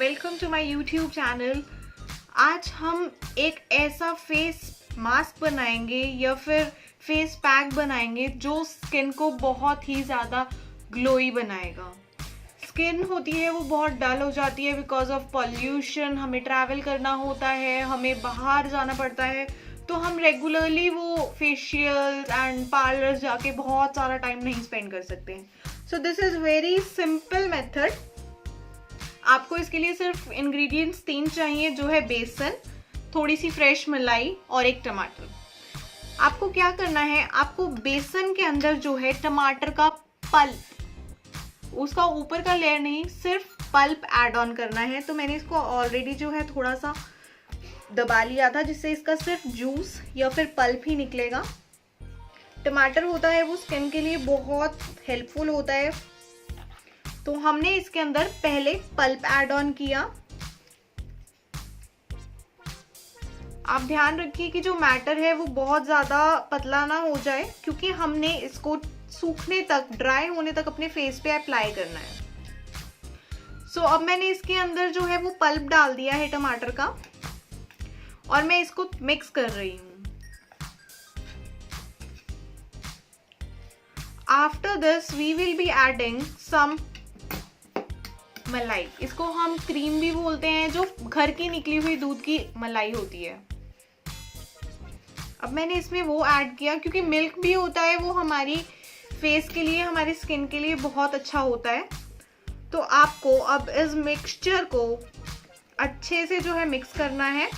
Welcome to my YouTube channel. आज हम एक ऐसा फेस मास्क बनाएंगे या फिर फेस पैक बनाएंगे जो स्किन को बहुत ही ज़्यादा ग्लोई बनाएगा। स्किन होती है वो बहुत डल हो जाती है बिकॉज ऑफ पॉल्यूशन, हमें ट्रैवल करना होता है, हमें बाहर जाना पड़ता है, तो हम रेगुलरली वो फेशियल एंड पार्लर्स जाके बहुत सारा टाइम नहीं स्पेंड कर सकते हैं। So this is very simple method. आपको इसके लिए सिर्फ इंग्रेडिएंट्स 3 चाहिए, जो है बेसन, थोड़ी सी फ्रेश मलाई और एक टमाटर। आपको क्या करना है, आपको बेसन के अंदर जो है टमाटर का पल्प, उसका ऊपर का लेयर नहीं, सिर्फ पल्प ऐड ऑन करना है। तो मैंने इसको ऑलरेडी जो है थोड़ा सा दबा लिया था, जिससे इसका सिर्फ जूस या फिर पल्प ही निकलेगा। टमाटर होता है वो स्किन के लिए बहुत हेल्पफुल होता है, तो हमने इसके अंदर पहले पल्प ऐड ऑन किया। आप ध्यान रखिए कि जो मैटर है वो बहुत ज़्यादा पतला ना हो जाए, क्योंकि हमने इसको सूखने तक, ड्राई होने तक अपने फेस पे अप्लाई करना है। सो अब मैंने इसके अंदर जो है वो पल्प डाल दिया है टमाटर का, और मैं इसको मिक्स कर रही हूँ। After this we will be adding some malai. इसको हम क्रीम भी बोलते हैं, जो घर की निकली हुई दूध की मलाई होती है। अब मैंने इसमें वो ऐड किया, क्योंकि मिल्क भी होता है वो हमारी फेस के लिए, हमारी स्किन के लिए बहुत अच्छा होता है। तो आपको अब इस मिक्सचर को अच्छे से जो है मिक्स करना है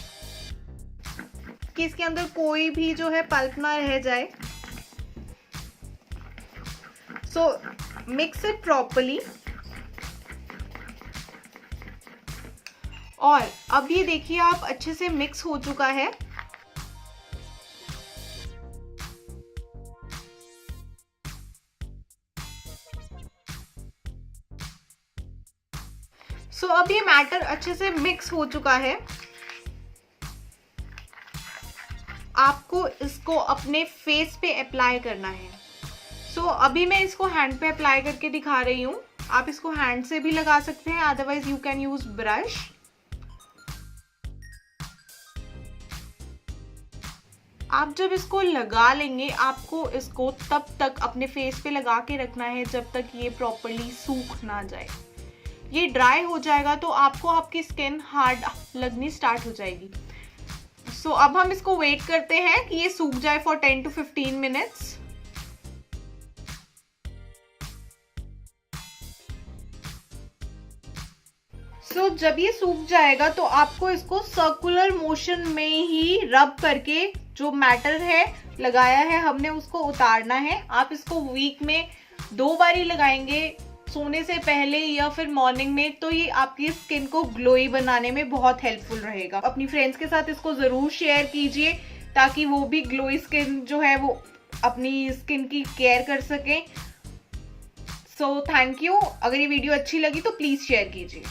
कि इसके अंदर कोई भी जो है पल्प ना रह जाए। सो मिक्स इट प्रॉपर्ली। और अब ये देखिए आप अच्छे से मिक्स हो चुका है। सो अब ये मैटर अच्छे से मिक्स हो चुका है। आपको इसको अपने फेस पे अप्लाई करना है। सो अभी मैं इसको हैंड पे अप्लाई करके दिखा रही हूँ। आप इसको हैंड से भी लगा सकते हैं, otherwise you can use brush. आप जब इसको लगा लेंगे, आपको इसको तब तक अपने फेस पे लगा के रखना है जब तक ये प्रॉपर्ली सूख ना जाए। ये ड्राई हो जाएगा तो आपको आपकी स्किन हार्ड लगनी स्टार्ट हो जाएगी। सो अब हम इसको वेट करते हैं कि ये सूख जाए फॉर 10 to 15 मिनट्स। सो जब ये सूख जाएगा तो आपको इसको सर्कुलर मोशन में ही रब करके जो मैटर है लगाया है हमने, उसको उतारना है। आप इसको वीक में 2 बारी लगाएंगे, सोने से पहले या फिर मॉर्निंग में, तो ये आपकी स्किन को ग्लोई बनाने में बहुत हेल्पफुल रहेगा। अपनी फ्रेंड्स के साथ इसको ज़रूर शेयर कीजिए, ताकि वो भी ग्लोई स्किन जो है वो अपनी स्किन की केयर कर सकें। So thank you. अगर ये वीडियो अच्छी लगी तो प्लीज़ शेयर कीजिए।